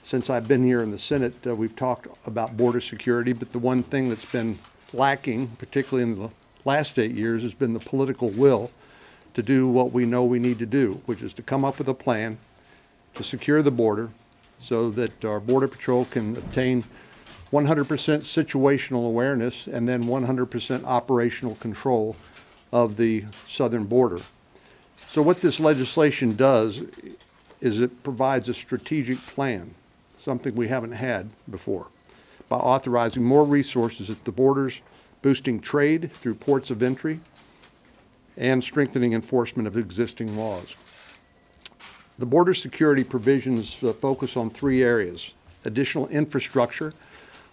Since I've been here in the Senate, we've talked about border security, but the one thing that's been lacking, particularly in the last 8 years, has been the political will to do what we know we need to do, which is to come up with a plan to secure the border so that our Border Patrol can obtain 100% situational awareness and then 100% operational control of the southern border. So what this legislation does is it provides a strategic plan, something we haven't had before, by authorizing more resources at the borders, boosting trade through ports of entry, and strengthening enforcement of existing laws. The border security provisions focus on 3 areas: additional infrastructure,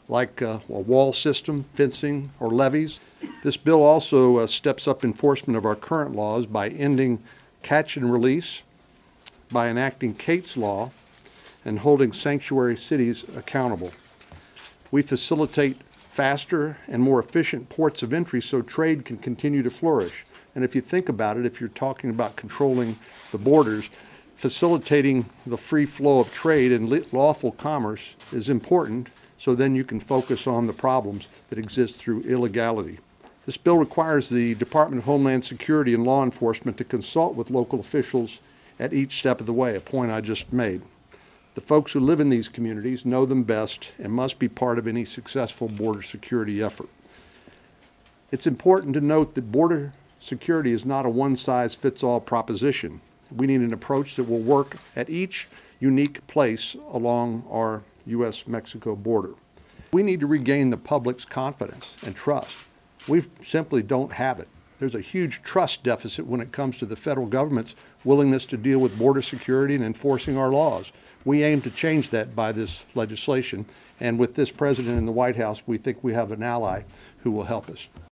like a wall system, fencing, or levees. This bill also steps up enforcement of our current laws by ending catch and release, by enacting Kate's Law, and holding sanctuary cities accountable. We facilitate faster and more efficient ports of entry so trade can continue to flourish. And if you think about it, if you're talking about controlling the borders, facilitating the free flow of trade and lawful commerce is important, so then you can focus on the problems that exist through illegality. This bill requires the Department of Homeland Security and law enforcement to consult with local officials at each step of the way, a point I just made. The folks who live in these communities know them best and must be part of any successful border security effort. It's important to note that border security is not a one-size-fits-all proposition. We need an approach that will work at each unique place along our U.S. Mexico border. We need to regain the public's confidence and trust. We simply don't have it. There's a huge trust deficit when it comes to the federal government's willingness to deal with border security and enforcing our laws. We aim to change that by this legislation, and with this president in the White House, we think we have an ally who will help us.